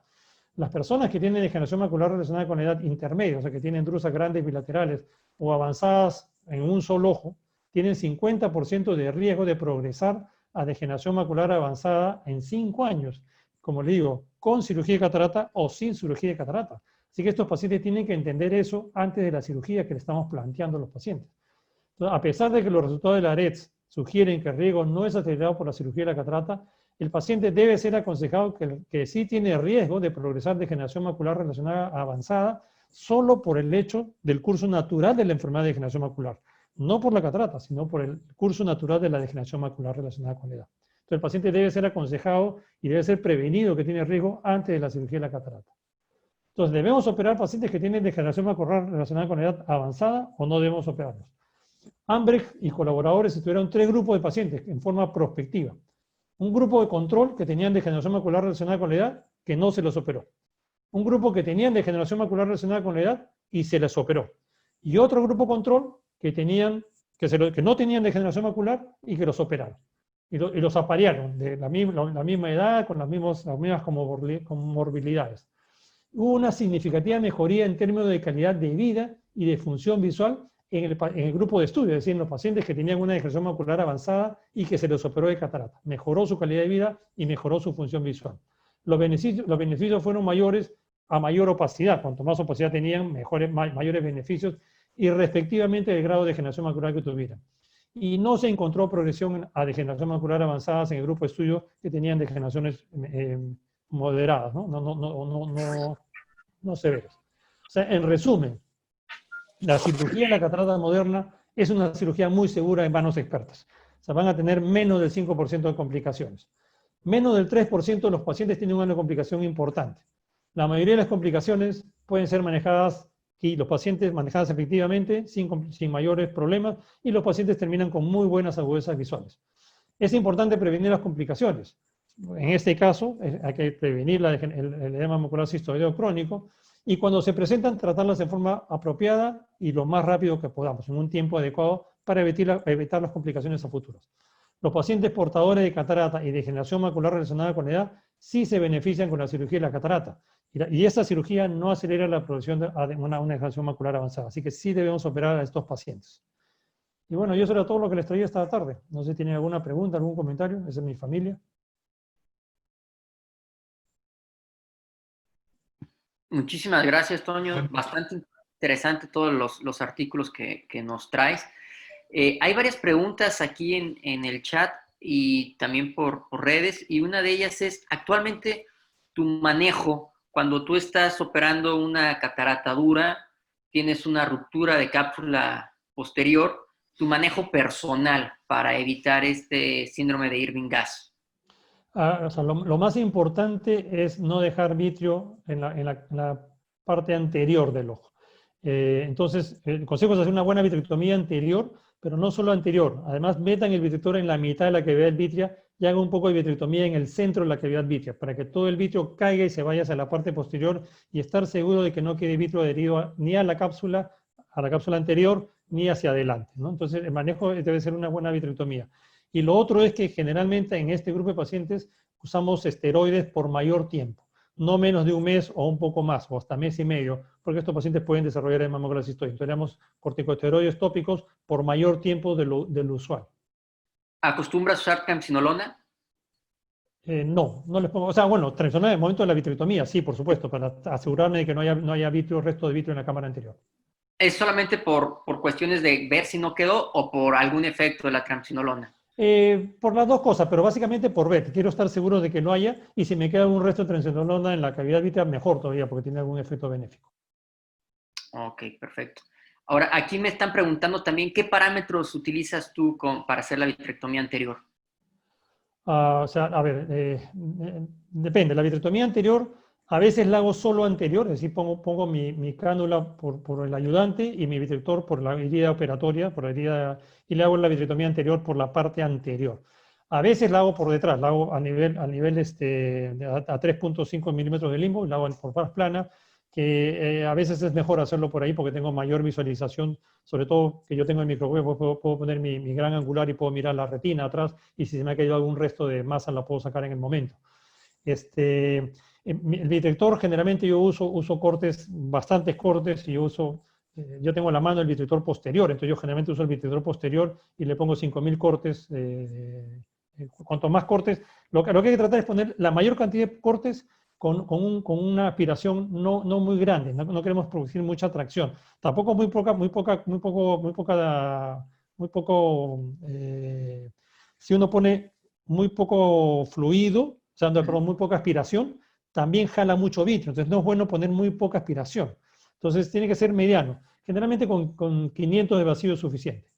Las personas que tienen degeneración macular relacionada con la edad intermedia, o sea que tienen drusas grandes bilaterales o avanzadas en un solo ojo, tienen 50% de riesgo de progresar a degeneración macular avanzada en 5 años, como le digo, con cirugía de catarata o sin cirugía de catarata. Así que estos pacientes tienen que entender eso antes de la cirugía que le estamos planteando a los pacientes. Entonces, a pesar de que los resultados de la AREDS sugieren que el riesgo no es acelerado por la cirugía de la catarata, el paciente debe ser aconsejado que sí tiene riesgo de progresar degeneración macular relacionada avanzada solo por el hecho del curso natural de la enfermedad de degeneración macular. No por la catarata, sino por el curso natural de la degeneración macular relacionada con la edad. Entonces el paciente debe ser aconsejado y debe ser prevenido que tiene riesgo antes de la cirugía de la catarata. Entonces, ¿debemos operar pacientes que tienen degeneración macular relacionada con la edad avanzada o no debemos operarlos? Ambrecht y colaboradores estudiaron 3 grupos de pacientes en forma prospectiva. Un grupo de control que tenían degeneración macular relacionada con la edad, que no se los operó. Un grupo que tenían degeneración macular relacionada con la edad y se les operó. Y otro grupo control que no tenían degeneración macular y que los operaron. Y los aparearon de la misma edad, con las mismas comorbilidades. Hubo una significativa mejoría en términos de calidad de vida y de función visual en el grupo de estudio, es decir, en los pacientes que tenían una degeneración macular avanzada y que se les operó de catarata. Mejoró su calidad de vida y mejoró su función visual. Los beneficios fueron mayores a mayor opacidad. Cuanto más opacidad tenían, mayores beneficios y respectivamente el grado de degeneración macular que tuvieran. y no se encontró progresión a degeneración macular avanzadas en el grupo de estudio que tenían degeneraciones moderadas, no severas. O sea, en resumen, la cirugía de la catarata moderna es una cirugía muy segura en manos expertas. O sea, van a tener menos del 5% de complicaciones. Menos del 3% de los pacientes tienen una complicación importante. La mayoría de las complicaciones pueden ser manejadas y los pacientes manejadas efectivamente sin mayores problemas, y los pacientes terminan con muy buenas agudezas visuales. Es importante prevenir las complicaciones. En este caso, hay que prevenir el edema macular cistoideo crónico, y cuando se presentan, tratarlas de forma apropiada y lo más rápido que podamos, en un tiempo adecuado, para evitar las complicaciones a futuros. Los pacientes portadores de catarata y degeneración macular relacionada con la edad sí se benefician con la cirugía de la catarata. Y esta cirugía no acelera la producción de una degeneración macular avanzada. Así que sí debemos operar a estos pacientes. Y bueno, yo eso era todo lo que les traía esta tarde. No sé si tienen alguna pregunta, algún comentario. Esa es mi familia. Muchísimas gracias, Toño. Bastante interesante todos los artículos que nos traes. Hay varias preguntas aquí en el chat y también por redes, y una de ellas es, actualmente, tu manejo, cuando tú estás operando una catarata dura, tienes una ruptura de cápsula posterior, tu manejo personal para evitar este síndrome de Irving-Gass. O sea, lo más importante es no dejar vitrio en la parte anterior del ojo. Entonces, el consejo es hacer una buena vitrectomía anterior, pero no solo anterior. Además, metan el vitrector en la mitad de la cavidad vitrea y hagan un poco de vitrectomía en el centro de la cavidad vitrea, para que todo el vitrio caiga y se vaya hacia la parte posterior, y estar seguro de que no quede vitrio adherido ni a la cápsula anterior, ni hacia adelante, ¿no? Entonces, el manejo debe ser una buena vitrectomía. Y lo otro es que generalmente en este grupo de pacientes usamos esteroides por mayor tiempo, no menos de un mes o un poco más, o hasta mes y medio, porque estos pacientes pueden desarrollar edema macular cistoide. Entonces, tenemos corticosteroides tópicos por mayor tiempo de lo usual. ¿Acostumbras usar triamcinolona? No les pongo, o sea, bueno, triamcinolona en el momento de la vitrectomía, sí, por supuesto, para asegurarme de que no haya vitrio, resto de vitrio en la cámara anterior. ¿Es solamente por cuestiones de ver si no quedó o por algún efecto de la triamcinolona? Por las dos cosas, pero básicamente por ver. Quiero estar seguro de que no haya, y si me queda algún resto de triamcinolona en la cavidad vitrea, mejor todavía, porque tiene algún efecto benéfico. Ok, perfecto. Ahora, aquí me están preguntando también, ¿qué parámetros utilizas tú para hacer la vitrectomía anterior? O sea, a ver, depende. La vitrectomía anterior, a veces la hago solo anterior, es decir, pongo mi cánula por el ayudante y mi vitrector por la herida operatoria, y le hago la vitrectomía anterior por la parte anterior. A veces la hago por detrás, la hago a nivel a 3.5 milímetros de limbo, y la hago por faz plana, que a veces es mejor hacerlo por ahí porque tengo mayor visualización, sobre todo que yo tengo el microscopio, puedo poner mi gran angular y puedo mirar la retina atrás, y si se me ha caído algún resto de masa la puedo sacar en el momento. El vitrector, generalmente yo uso cortes, bastantes cortes, y yo tengo a la mano el vitrector posterior, entonces yo generalmente uso el vitrector posterior y le pongo 5.000 cortes. Cuanto más cortes, lo que hay que tratar es poner la mayor cantidad de cortes con una aspiración no muy grande. No queremos producir mucha tracción. Tampoco muy poco. Si uno pone muy poco fluido, o sea, perdón, muy poca aspiración, también jala mucho vitrio. Entonces no es bueno poner muy poca aspiración. Entonces tiene que ser mediano. Generalmente con 500 de vacío es suficiente.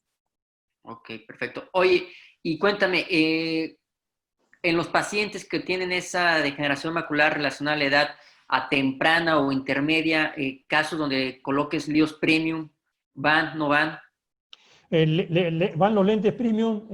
Ok, perfecto. Oye, y cuéntame, en los pacientes que tienen esa degeneración macular relacionada a la edad, a temprana o intermedia, casos donde coloques LIOS Premium, ¿van, no van? Van los lentes premium,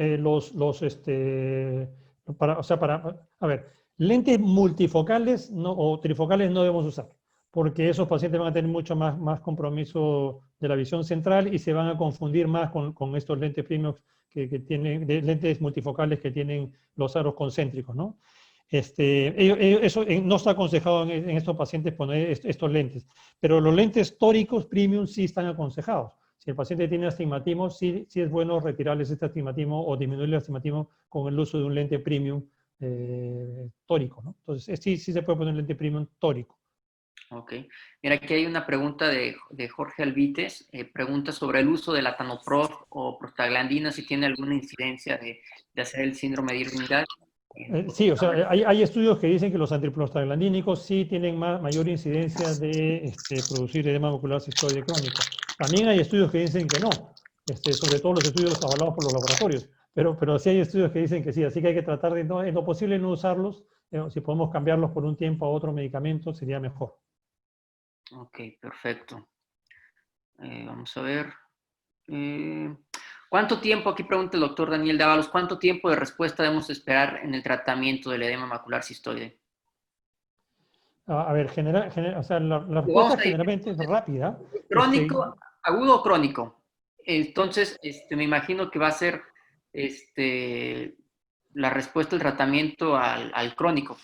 a ver, lentes multifocales o trifocales no debemos usar, porque esos pacientes van a tener mucho más compromiso de la visión central y se van a confundir más con estos lentes premium que tienen, lentes multifocales que tienen los aros concéntricos, ¿no? Eso no está aconsejado en estos pacientes poner estos lentes, pero los lentes tóricos premium sí están aconsejados. Si el paciente tiene astigmatismo, sí es bueno retirarles este astigmatismo o disminuir el astigmatismo con el uso de un lente premium tórico, ¿no? Entonces, sí se puede poner un lente premium tórico. Ok. Mira, aquí hay una pregunta de Jorge Alvites. Pregunta sobre el uso del latanoprost o prostaglandina, si tiene alguna incidencia de hacer el síndrome de Irving-Gall. Sí, o sea, hay estudios que dicen que los antiprostaglandínicos sí tienen mayor incidencia de producir edema macular cistoide crónico. También hay estudios que dicen que no, sobre todo los estudios avalados por los laboratorios, pero sí hay estudios que dicen que sí, así que hay que tratar de, en lo posible, no usarlos. Si podemos cambiarlos por un tiempo a otro medicamento, sería mejor. Ok, perfecto. Vamos a ver. ¿Cuánto tiempo, aquí pregunta el doctor Daniel Dávalos, cuánto tiempo de respuesta debemos esperar en el tratamiento del edema macular cistoide? A ver, o sea, la Lo vamos respuesta a dividir. generalmente es rápida. ¿Crónico, agudo o crónico? Entonces, me imagino que va a ser la respuesta del tratamiento al crónico.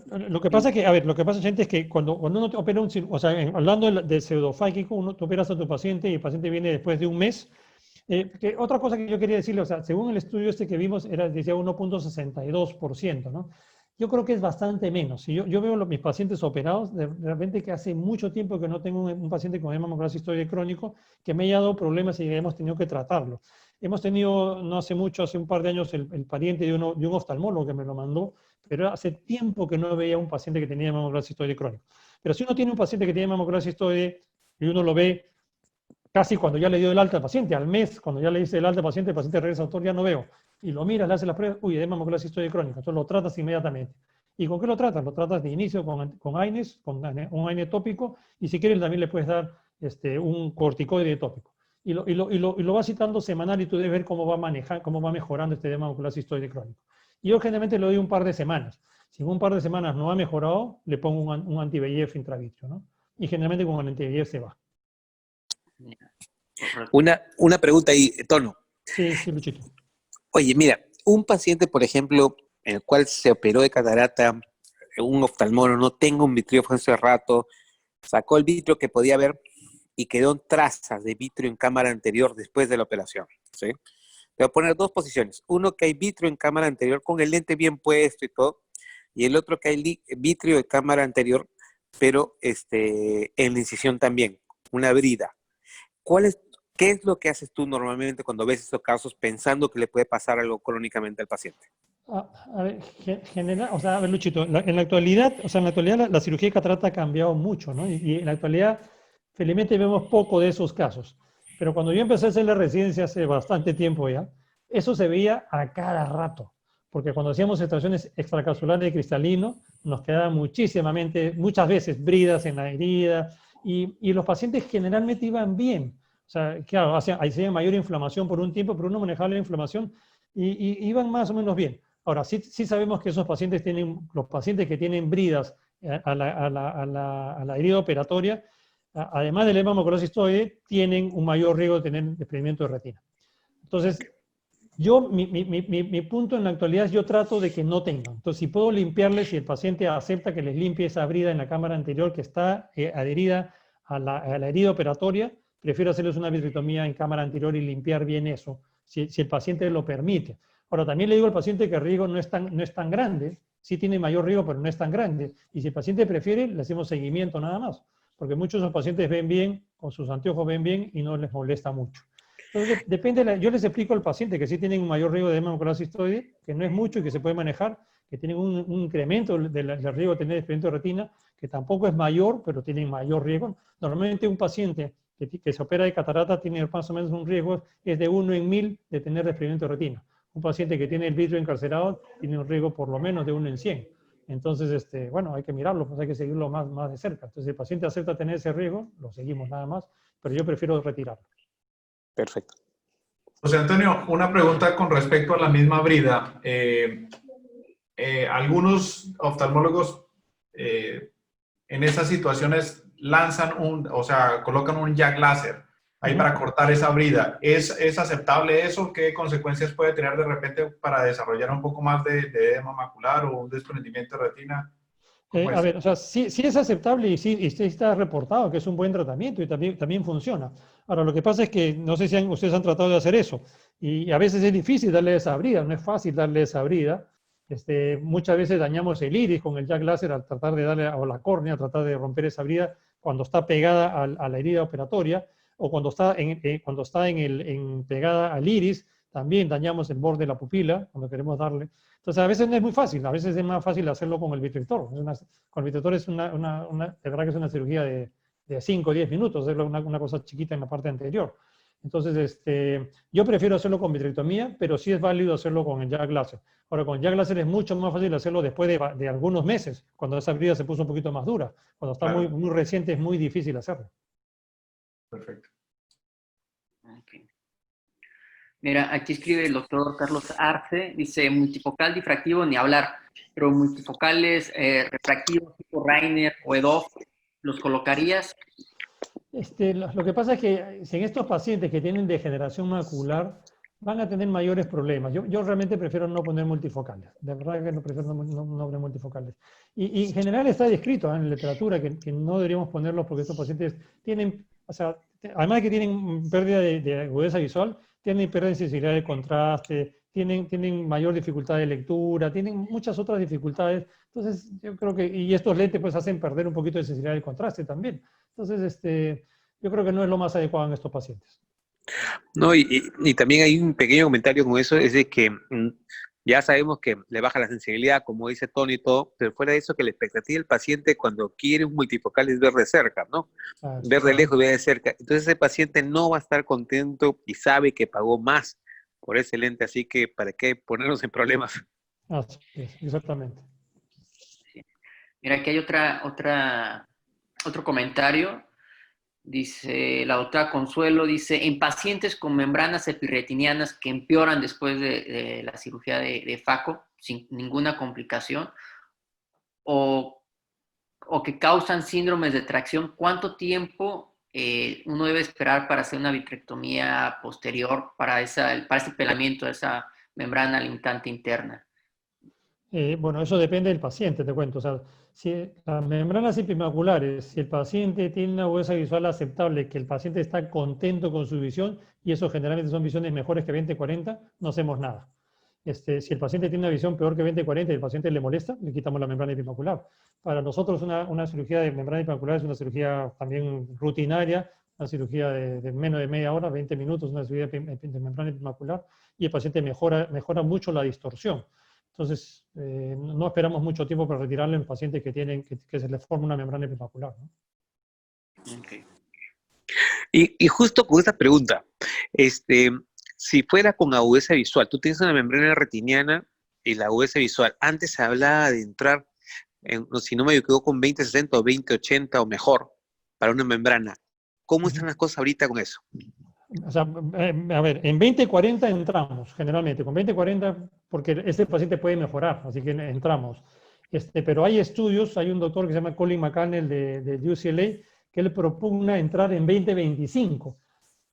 Lo que pasa es que, a ver, lo que pasa, gente, es que cuando uno te opera o sea, hablando de pseudofáquico, uno te operas a tu paciente y el paciente viene después de un mes. Otra cosa que yo quería decirle, o sea, según el estudio que vimos, decía 1.62%, ¿no? Yo creo que es bastante menos. Si yo veo mis pacientes operados, de repente que hace mucho tiempo que no tengo un paciente con edema macular cistoide crónico que me haya dado problemas y hemos tenido que tratarlo. Hemos tenido, no hace mucho, hace un par de años, el pariente de un oftalmólogo que me lo mandó, pero hace tiempo que no veía un paciente que tenía edema macular cistoide crónico. Pero si uno tiene un paciente que tiene edema macular cistoide y uno lo ve casi cuando ya le dio el alta al paciente, al mes, cuando ya le dice el alta al paciente, el paciente regresa, doctor, ya no veo. Y lo miras, le haces las pruebas, uy, edema macular cistoide crónico. Entonces lo tratas inmediatamente. ¿Y con qué lo tratas? Lo tratas de inicio con AINES, con un AINE tópico, y si quieres también le puedes dar un corticoide tópico. Y lo vas citando semanal y tú debes ver cómo va mejorando este edema macular cistoide crónico. Y yo generalmente lo doy un par de semanas. Si en un par de semanas no ha mejorado, le pongo un anti-VEGF intravítreo, ¿no? Y generalmente con el anti-VEGF se va. Una pregunta ahí, Tono. Sí, sí, Luchito. Oye, mira, un paciente, por ejemplo, en el cual se operó de catarata, un oftalmólogo, no tengo un vitrio hace rato, sacó el vitrio que podía ver y quedó trazas de vitrio en cámara anterior después de la operación, ¿sí? Te voy a poner dos posiciones. Uno que hay vitrio en cámara anterior con el lente bien puesto y todo, y el otro que hay vitrio de cámara anterior, pero en la incisión también, una brida. ¿Qué es lo que haces tú normalmente cuando ves estos casos pensando que le puede pasar algo crónicamente al paciente? A ver, o sea, a ver, Luchito, en la actualidad, la cirugía de catarata ha cambiado mucho, ¿no? Y en la actualidad, felizmente vemos poco de esos casos. Pero cuando yo empecé a hacer la residencia hace bastante tiempo ya, eso se veía a cada rato. Porque cuando hacíamos extracciones extracapsulares de cristalino, nos quedaban muchas veces bridas en la herida, y los pacientes generalmente iban bien. O sea, claro, hacían mayor inflamación por un tiempo, pero uno manejaba la inflamación y iban más o menos bien. Ahora, sí sabemos que esos pacientes los pacientes que tienen bridas a la herida operatoria, además del edema macular cistoide, tienen un mayor riesgo de tener desprendimiento de retina. Entonces, mi punto en la actualidad es yo trato de que no tengan. Entonces, si puedo limpiarles, si el paciente acepta que les limpie esa brida en la cámara anterior que está adherida a la herida operatoria, prefiero hacerles una vitrectomía en cámara anterior y limpiar bien eso, si el paciente lo permite. Ahora, también le digo al paciente que el riesgo no es tan grande, sí tiene mayor riesgo, pero no es tan grande. Y si el paciente prefiere, le hacemos seguimiento nada más. Porque muchos de los pacientes ven bien, con sus anteojos ven bien y no les molesta mucho. Entonces, yo les explico al paciente que sí tienen un mayor riesgo de edema macular cistoide, que no es mucho y que se puede manejar, que tienen un incremento del riesgo de tener desprendimiento de retina, que tampoco es mayor, pero tienen mayor riesgo. Normalmente un paciente que se opera de catarata tiene más o menos un riesgo, es de 1 en 1000 de tener desprendimiento de retina. Un paciente que tiene el vitrio encarcerado tiene un riesgo por lo menos de 1 en 100. Entonces, bueno, hay que mirarlo, pues hay que seguirlo más de cerca. Entonces, si el paciente acepta tener ese riesgo, lo seguimos nada más, pero yo prefiero retirarlo. Perfecto. José Antonio, una pregunta con respecto a la misma brida. Algunos oftalmólogos en esas situaciones colocan un jack láser ahí para cortar esa brida. ¿Es aceptable eso? ¿Qué consecuencias puede tener de repente para desarrollar un poco más de edema macular o un desprendimiento de retina? A ver, o sea, sí es aceptable y sí está reportado que es un buen tratamiento y también funciona. Ahora, lo que pasa es que no sé si ustedes han tratado de hacer eso y a veces es difícil darle esa brida, no es fácil darle esa brida Muchas veces dañamos el iris con el jack láser al tratar de darle, o la córnea, tratar de romper esa brida cuando está pegada a la herida operatoria, o cuando está, pegada al iris, también dañamos el borde de la pupila cuando queremos darle. Entonces, a veces no es muy fácil, a veces es más fácil hacerlo con el vitrector. Con el vitrector es de verdad que es una cirugía de 5 o 10 minutos, hacerlo una cosa chiquita en la parte anterior. Entonces, yo prefiero hacerlo con vitrectomía, pero sí es válido hacerlo con el jack láser. Ahora, con jack láser es mucho más fácil hacerlo después de algunos meses, cuando esa herida se puso un poquito más dura. Cuando está Claro. muy reciente es muy difícil hacerlo. Perfecto. Okay. Mira, aquí escribe el doctor Carlos Arce, dice multifocal difractivo ni hablar, pero multifocales refractivos tipo Rainer o EDOF, ¿los colocarías? Lo que pasa es que si en estos pacientes que tienen degeneración macular van a tener mayores problemas. Yo realmente prefiero no poner multifocales. De verdad que no prefiero no poner multifocales. Y en general está descrito en la literatura que no deberíamos ponerlos porque estos pacientes tienen, o sea, además de que tienen pérdida de agudeza visual, tienen pérdida de sensibilidad de contraste, tienen mayor dificultad de lectura, tienen muchas otras dificultades. Entonces, yo creo que, y estos lentes pues hacen perder un poquito de sensibilidad de contraste también. Entonces, yo creo que no es lo más adecuado en estos pacientes. No, y también hay un pequeño comentario con eso, es de que ya sabemos que le baja la sensibilidad, como dice Tony y todo, pero fuera de eso que la expectativa del paciente cuando quiere un multifocal es ver de cerca, ¿no? Ver de lejos y ver de cerca. Entonces ese paciente no va a estar contento y sabe que pagó más por ese lente, así que ¿para qué ponernos en problemas? Así es, exactamente. Sí. Mira, aquí hay otro comentario. Dice la doctora Consuelo, dice, en pacientes con membranas epirretinianas que empeoran después de la cirugía de FACO, sin ninguna complicación, o que causan síndromes de tracción, ¿cuánto tiempo uno debe esperar para hacer una vitrectomía posterior para ese pelamiento de esa membrana limitante interna? Bueno, eso depende del paciente, te cuento. O sea, si las membranas epimaculares, si el paciente tiene una agudeza visual aceptable, que el paciente está contento con su visión, y eso generalmente son visiones mejores que 20/40, no hacemos nada. Si el paciente tiene una visión peor que 20/40 y el paciente le molesta, le quitamos la membrana epimacular. Para nosotros una cirugía de membrana epimacular es una cirugía también rutinaria, una cirugía de menos de media hora, 20 minutos, una cirugía de membrana epimacular, y el paciente mejora mucho la distorsión. Entonces, no esperamos mucho tiempo para retirarle en pacientes que se les forma una membrana epimacular, ¿no? Okay. Y justo con esta pregunta, si fuera con agudeza visual, tú tienes una membrana retiniana y la agudeza visual, antes se hablaba de entrar, si no me equivoco, con 20/60 o 20/80 o mejor para una membrana. ¿Cómo están las cosas ahorita con eso? O sea, a ver, en 20/40 entramos, generalmente, con 20/40, porque este paciente puede mejorar, así que entramos. Pero hay estudios, hay un doctor que se llama Colin McCannell de UCLA, que él propugna entrar en 20/25,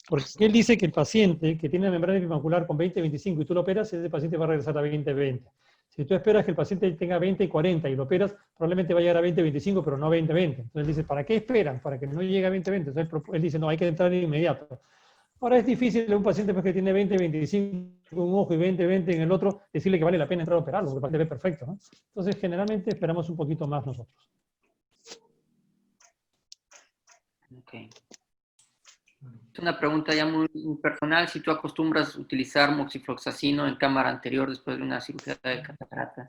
porque él dice que el paciente que tiene membrana epimacular con 20/25 y tú lo operas, ese paciente va a regresar a 20/20. Si tú esperas que el paciente tenga 20/40 y lo operas, probablemente va a llegar a 20/25, pero no a 20/20. Entonces él dice, ¿para qué esperan? Para que no llegue a 20/20. Entonces él dice, no, hay que entrar de inmediato. Ahora es difícil a un paciente que tiene 20/25 en un ojo y 20/20 en el otro, decirle que vale la pena entrar a operarlo, porque el paciente ve perfecto, ¿no? Entonces, generalmente esperamos un poquito más nosotros. Okay. Es una pregunta ya muy personal. Si tú acostumbras utilizar moxifloxacino en cámara anterior después de una cirugía de catarata.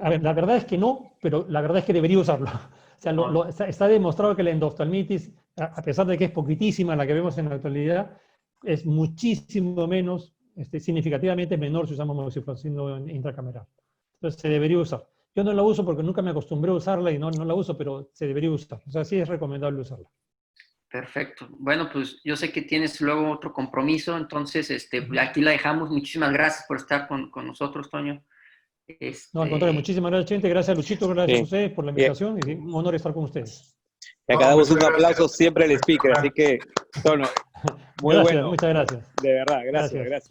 A ver, la verdad es que no, pero la verdad es que debería usarlo. O sea, está demostrado que la endoftalmitis, a pesar de que es poquitísima la que vemos en la actualidad, es muchísimo menos, significativamente menor si usamos moxifloxacino intracameral. Entonces se debería usar. Yo no la uso porque nunca me acostumbré a usarla y no la uso, pero se debería usar. O sea, sí es recomendable usarla. Perfecto. Bueno, pues yo sé que tienes luego otro compromiso, entonces aquí la dejamos. Muchísimas gracias por estar con nosotros, Toño. No, al contrario, muchísimas gracias, Chente. Gracias, Luchito, gracias a ustedes por la invitación y un honor estar con ustedes. Y acá damos un aplauso siempre al speaker, así que, Tono, muy gracias, bueno. muchas gracias. De verdad, gracias.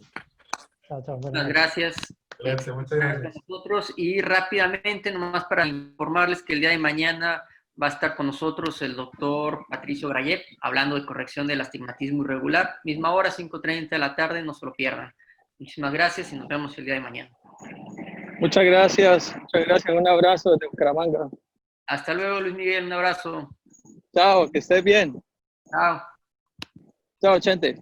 Chao, muchas gracias. Muchas gracias. Nosotros, y rápidamente, nomás para informarles que el día de mañana va a estar con nosotros el doctor Patricio Grayet, hablando de corrección del astigmatismo irregular. Misma hora, 5:30 de la tarde, no se lo pierdan. Muchísimas gracias y nos vemos el día de mañana. Muchas gracias. Un abrazo desde Bucaramanga. Hasta luego, Luis Miguel. Un abrazo. Chao, que estés bien. Chao. Chao, Chente.